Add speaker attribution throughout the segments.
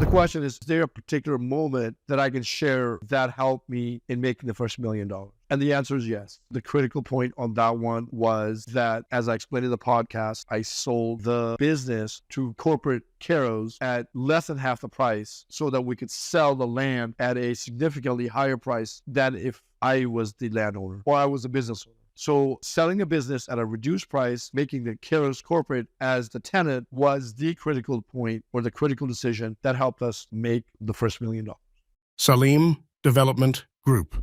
Speaker 1: The question is there a particular moment that I can share that helped me in making the first $1 million? And the answer is yes. The critical point on that one was that, as I explained in the podcast, I sold the business to corporate Caros at less than half the price so that we could sell the land at a significantly higher price than if I was the landowner or I was a business owner. So selling a business at a reduced price, making the Caros corporate as the tenant was the critical point or the critical decision that helped us make the first $1 million.
Speaker 2: Salim Development Group.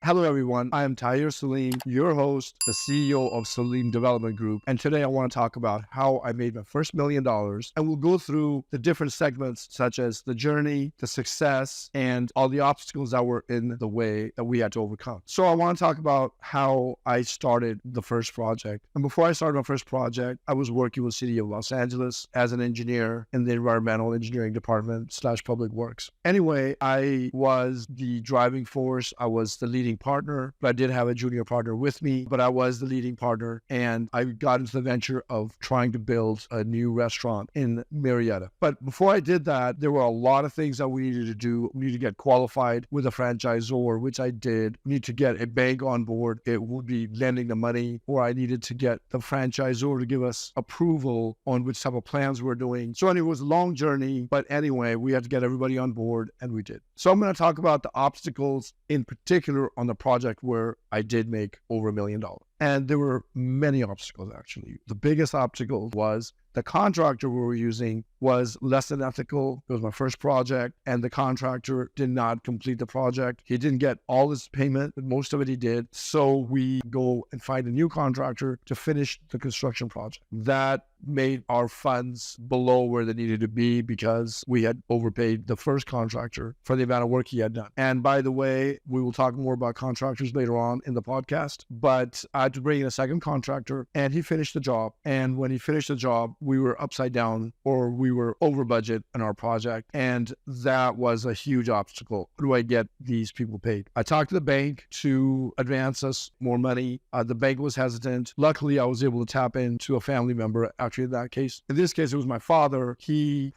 Speaker 1: Hello, everyone. I am Tahir Salim, your host, the CEO of Salim Development Group. And today I want to talk about how I made my first $1 million. And we'll go through the different segments, such as the journey, the success, and all the obstacles that were in the way that we had to overcome. So I want to talk about how I started the first project. And before I started my first project, I was working with the city of Los Angeles as an engineer in the environmental engineering department / public works. Anyway, I was the driving force. I was the leading partner, but I did have a junior partner with me, but I was the leading partner, and I got into the venture of trying to build a new restaurant in Marietta. But before I did that, there were a lot of things that we needed to do. We needed to get qualified with a franchisor, which I did. We need to get a bank on board. It would be lending the money, or I needed to get the franchisor to give us approval on which type of plans we're doing. So anyway, it was a long journey, but anyway, we had to get everybody on board, and we did. So I'm going to talk about the obstacles in particular on the project where I did make over $1 million. And there were many obstacles, actually. The biggest obstacle was the contractor we were using was less than ethical. It was my first project, and the contractor did not complete the project. He didn't get all his payment, but most of it he did. So we go and find a new contractor to finish the construction project. That made our funds below where they needed to be because we had overpaid the first contractor for the amount of work he had done. And by the way, we will talk more about contractors later on in the podcast, but I had to bring in a second contractor, and he finished the job. And when he finished the job, we were upside down, or we were over budget in our project. And that was a huge obstacle. How do I get these people paid? I talked to the bank to advance us more money. The bank was hesitant. Luckily, I was able to tap into a family member. Actually, in that case, in this case, it was my father. He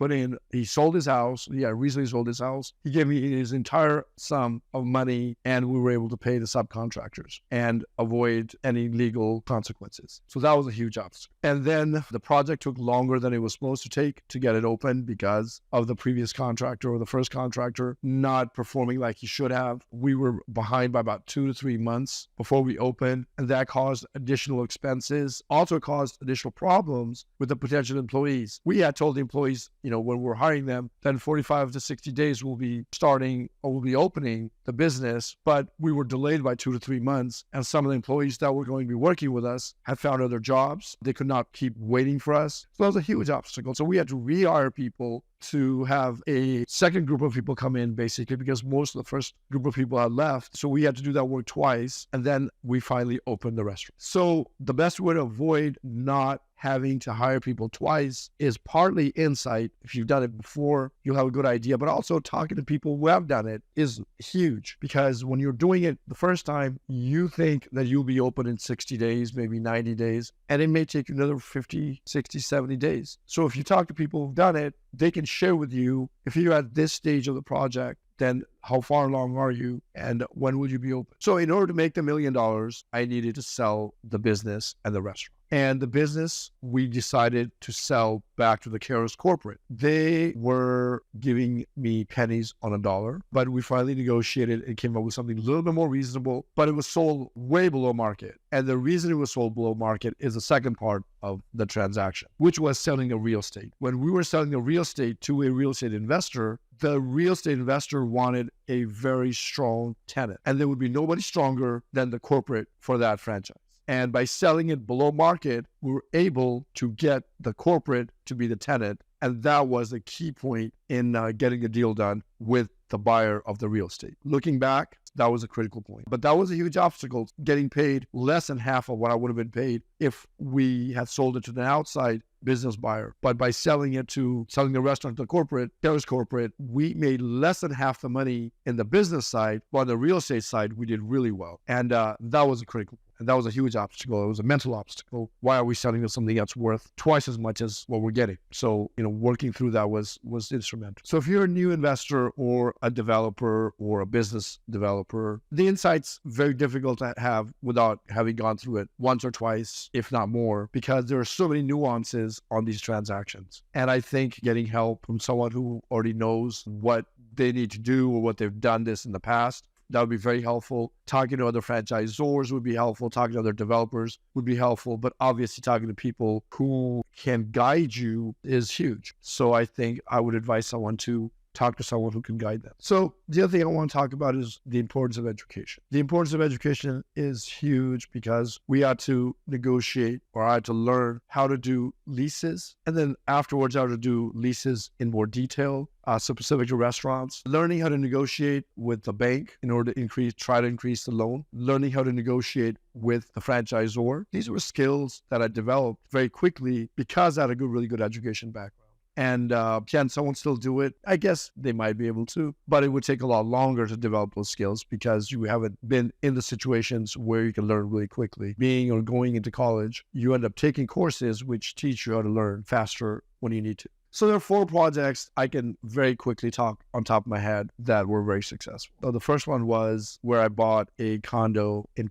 Speaker 1: sold his house. He had recently sold his house. He gave me his entire sum of money, and we were able to pay the subcontractors and avoid any legal consequences. So that was a huge obstacle. And then the project took longer than it was supposed to take to get it open because of the previous contractor or the first contractor not performing like he should have. We were behind by about 2 to 3 months before we opened, and that caused additional expenses, also caused additional problems with the potential employees. We had told the employees, when we're hiring them, then 45 to 60 days we'll be starting or we'll be opening the business, but we were delayed by 2 to 3 months, and some of the employees that were going to be working with us had found other jobs. They could not keep waiting for us. So that was a huge obstacle. So we had to rehire people to have a second group of people come in, basically, because most of the first group of people had left. So we had to do that work twice, and then we finally opened the restaurant. So the best way to avoid not having to hire people twice is partly insight. If you've done it before, you'll have a good idea, but also talking to people who have done it is huge, because when you're doing it the first time, you think that you'll be open in 60 days, maybe 90 days, and it may take another 50, 60, 70 days. So if you talk to people who've done it, they can share with you, if you're at this stage of the project, then how far along are you and when will you be open? So in order to make the $1 million, I needed to sell the business and the restaurant. And the business, we decided to sell back to the Caros corporate. They were giving me pennies on a dollar, but we finally negotiated and came up with something a little bit more reasonable, but it was sold way below market. And the reason it was sold below market is the second part of the transaction, which was selling a real estate. When we were selling a real estate to a real estate investor, the real estate investor wanted a very strong tenant, and there would be nobody stronger than the corporate for that franchise. And by selling it below market, we were able to get the corporate to be the tenant. And that was the key point in getting a deal done with the buyer of the real estate. Looking back, that was a critical point. But that was a huge obstacle, getting paid less than half of what I would have been paid if we had sold it to the outside business buyer. But by selling the restaurant to the corporate, Caros corporate, we made less than half the money in the business side, but on the real estate side, we did really well. And that was a critical point. And that was a huge obstacle. It was a mental obstacle. Why are we selling to something that's worth twice as much as what we're getting? So, working through that was instrumental. So if you're a new investor or a developer or a business developer, the insight's very difficult to have without having gone through it once or twice, if not more, because there are so many nuances on these transactions. And I think getting help from someone who already knows what they need to do or what they've done this in the past, that would be very helpful. Talking to other franchisors would be helpful. Talking to other developers would be helpful. But obviously talking to people who can guide you is huge. So I think I would advise someone to talk to someone who can guide them. So the other thing I want to talk about is the importance of education. The importance of education is huge because we had to negotiate, or I had to learn how to do leases, and then afterwards how to do leases in more detail, specific to restaurants, learning how to negotiate with the bank in order to try to increase the loan, learning how to negotiate with the franchisor. These were skills that I developed very quickly because I had a really good education background. And can someone still do it? I guess they might be able to, but it would take a lot longer to develop those skills because you haven't been in the situations where you can learn really quickly. Being or going into college, you end up taking courses which teach you how to learn faster when you need to. So there are 4 projects I can very quickly talk on top of my head that were very successful. So the first one was where I bought a condo in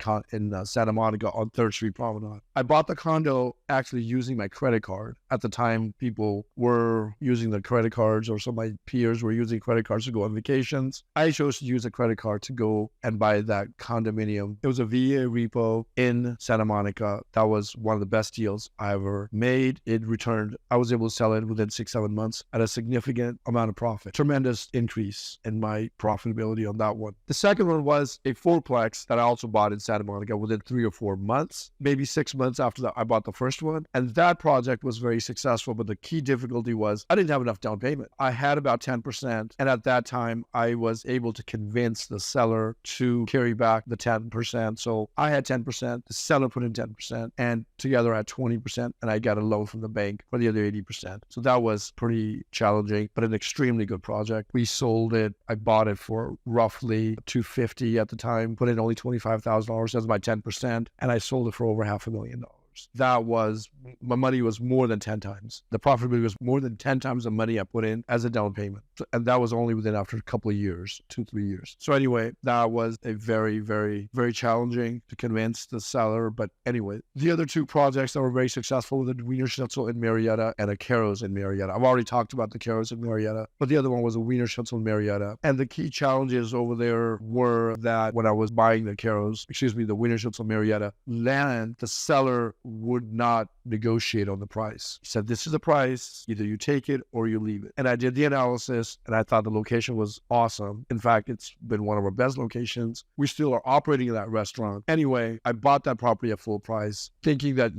Speaker 1: Santa Monica on 3rd Street Promenade. I bought the condo actually using my credit card. At the time, people were using the credit cards, or some of my peers were using credit cards to go on vacations. I chose to use a credit card to go and buy that condominium. It was a VA repo in Santa Monica. That was one of the best deals I ever made. It returned. I was able to sell it within 6-7 months at a significant amount of profit. Tremendous increase in my profitability on that one. The second one was a fourplex that I also bought in Santa Monica within 3 or 4 months, maybe 6 months after that I bought the first one. And that project was very successful, but the key difficulty was I didn't have enough down payment. I had about 10%. And at that time, I was able to convince the seller to carry back the 10%. So I had 10%, the seller put in 10%, and together I had 20%, and I got a loan from the bank for the other 80%. So that was pretty challenging, but an extremely good project. We sold it. I bought it for roughly $250 at the time, put in only $25,000 as my 10%, and I sold it for over $500,000. That was, my money was more than 10 times. The profitability was more than 10 times the money I put in as a down payment. And that was only after a couple of years, 2-3 years. So anyway, that was a very, very, very challenging to convince the seller. But anyway, the other 2 projects that were very successful were the Wiener Schnitzel in Marietta and a Caro's in Marietta. I've already talked about the Caro's in Marietta, but the other one was a Wiener Schnitzel in Marietta. And the key challenges over there were that when I was buying the Wiener Schnitzel in Marietta land, the seller would not negotiate on the price. He said, this is the price, either you take it or you leave it. And I did the analysis, and I thought the location was awesome. In fact, it's been one of our best locations. We still are operating in that restaurant. Anyway, I bought that property at full price, thinking that,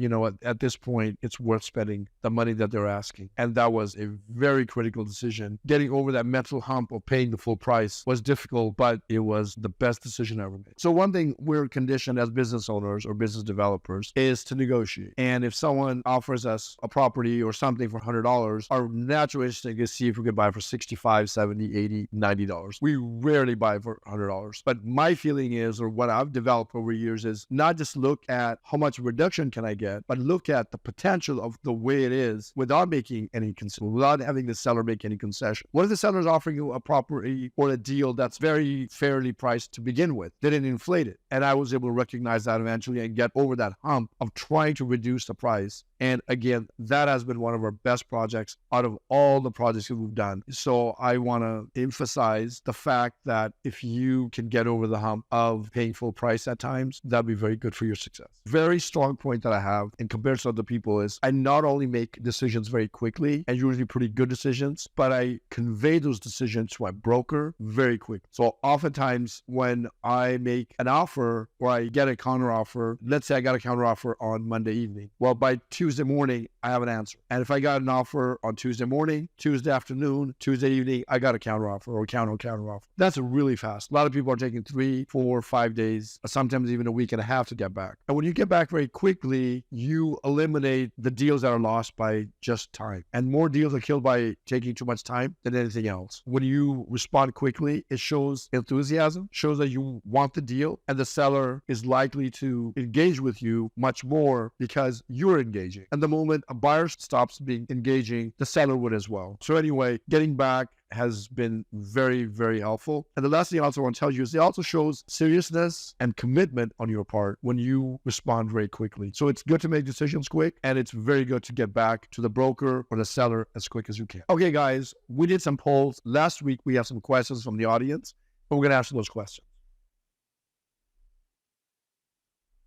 Speaker 1: at this point, it's worth spending the money that they're asking. And that was a very critical decision. Getting over that mental hump of paying the full price was difficult, but it was the best decision I ever made. So one thing we're conditioned as business owners or business developers is to negotiate. And if someone offers us a property or something for $100, our natural instinct is see if we can buy it for $65, $70, $80, $90. We rarely buy for $100. But my feeling is, or what I've developed over years, is not just look at how much reduction can I get, but look at the potential of the way it is without making any concession, without having the seller make any concession. What if the seller is offering you a property or a deal that's very fairly priced to begin with? They didn't inflate it. And I was able to recognize that eventually and get over that hump of trying to reduce the price. And again, that has been one of our best projects out of all the projects that we've done. So I want to emphasize the fact that if you can get over the hump of paying full price at times, that'd be very good for your success. Very strong point that I have in comparison to other people is I not only make decisions very quickly and usually pretty good decisions, but I convey those decisions to my broker very quick. So oftentimes when I make an offer or I get a counter offer, let's say I got a counter offer on Monday evening. Well, by Tuesday Tuesday morning, I have an answer. And if I got an offer on Tuesday morning, Tuesday afternoon, Tuesday evening, I got a counter offer or counter offer. That's really fast. A lot of people are taking 3, 4, 5 days, sometimes even a week and a half to get back. And when you get back very quickly, you eliminate the deals that are lost by just time. And more deals are killed by taking too much time than anything else. When you respond quickly, it shows enthusiasm, shows that you want the deal, and the seller is likely to engage with you much more because you're engaging. And the moment a buyer stops being engaging, the seller would as well. So anyway, getting back has been very, very helpful. And the last thing I also want to tell you is it also shows seriousness and commitment on your part when you respond very quickly. So it's good to make decisions quick, and it's very good to get back to the broker or the seller as quick as you can. Okay, guys, we did some polls. Last week, we have some questions from the audience, and we're going to answer those questions.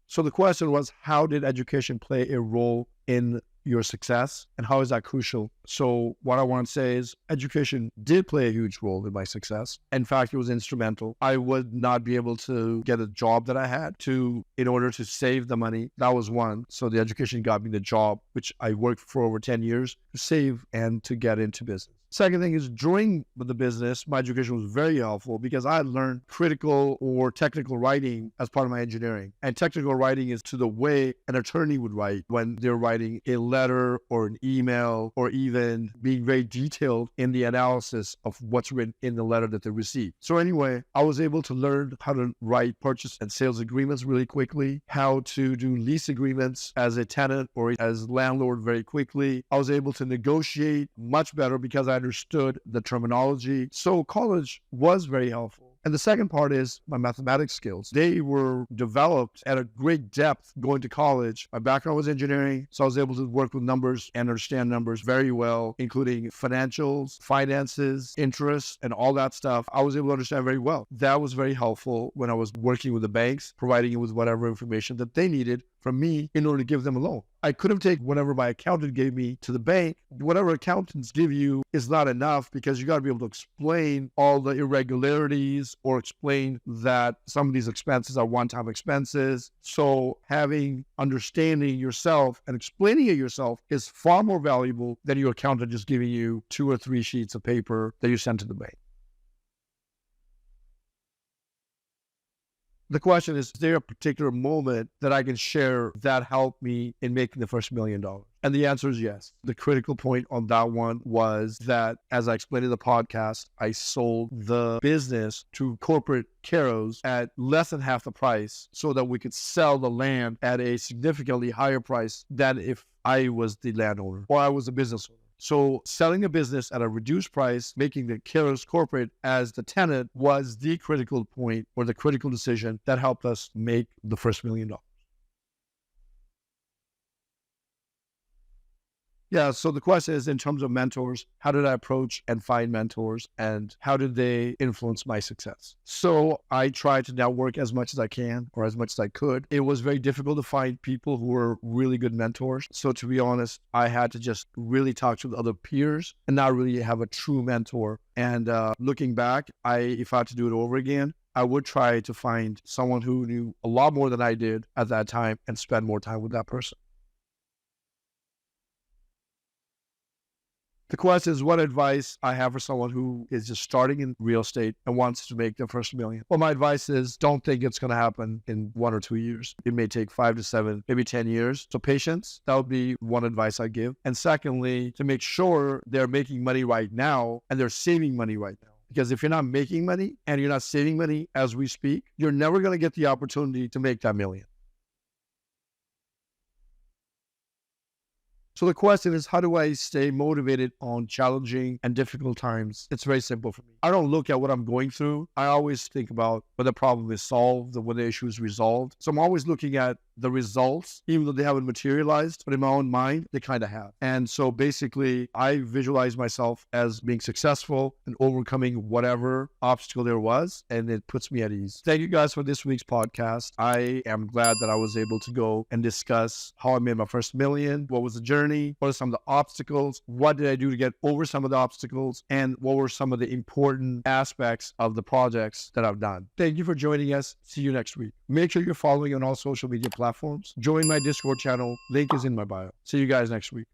Speaker 1: So the question was, how did education play a role in your success, and how is that crucial? So what I want to say is education did play a huge role in my success. In fact, it was instrumental. I would not be able to get a job that I had in order to save the money. That was one. So the education got me the job, which I worked for over 10 years to save and to get into business. Second thing is, during the business, my education was very helpful because I had learned critical or technical writing as part of my engineering. And technical writing is to the way an attorney would write when they're writing a letter or an email, or even being very detailed in the analysis of what's written in the letter that they received. So anyway, I was able to learn how to write purchase and sales agreements really quickly, how to do lease agreements as a tenant or as landlord very quickly. I was able to negotiate much better because I understood the terminology. So college was very helpful. And the second part is my mathematics skills. They were developed at a great depth going to college. My background was engineering, so I was able to work with numbers and understand numbers very well, including financials, finances, interest, and all that stuff. I was able to understand very well. That was very helpful when I was working with the banks, providing it with whatever information that they needed from me in order to give them a loan. I could have taken whatever my accountant gave me to the bank. Whatever accountants give you is not enough because you got to be able to explain all the irregularities or explain that some of these expenses are one-time expenses. So understanding yourself and explaining it yourself is far more valuable than your accountant just giving you 2 or 3 sheets of paper that you send to the bank. The question is there a particular moment that I can share that helped me in making the first $1 million? And the answer is yes. The critical point on that one was that, as I explained in the podcast, I sold the business to corporate Caros at less than half the price so that we could sell the land at a significantly higher price than if I was the landowner or I was a business owner. So selling a business at a reduced price, making the Caros corporate as the tenant, was the critical point or the critical decision that helped us make the first $1 million. Yeah, so the question is, in terms of mentors, how did I approach and find mentors, and how did they influence my success? So I tried to network as much as I can, or as much as I could. It was very difficult to find people who were really good mentors. So to be honest, I had to just really talk to the other peers and not really have a true mentor. And looking back, if I had to do it over again, I would try to find someone who knew a lot more than I did at that time and spend more time with that person. The question is, what advice I have for someone who is just starting in real estate and wants to make their first $1 million? Well, my advice is, don't think it's going to happen in 1 or 2 years. It may take 5 to 7, maybe 10 years. So patience, that would be one advice I give. And secondly, to make sure they're making money right now and they're saving money right now. Because if you're not making money and you're not saving money as we speak, you're never going to get the opportunity to make that $1 million. So the question is, how do I stay motivated on challenging and difficult times? It's very simple for me. I don't look at what I'm going through. I always think about when the problem is solved, when the issue is resolved. So I'm always looking at the results, even though they haven't materialized, but in my own mind, they kind of have. And so basically, I visualize myself as being successful and overcoming whatever obstacle there was, and it puts me at ease. Thank you guys for this week's podcast. I am glad that I was able to go and discuss how I made my first $1 million, what was the journey, journey? What are some of the obstacles? What did I do to get over some of the obstacles? And what were some of the important aspects of the projects that I've done? Thank you for joining us. See you next week. Make sure you're following on all social media platforms. Join my Discord channel. Link is in my bio. See you guys next week.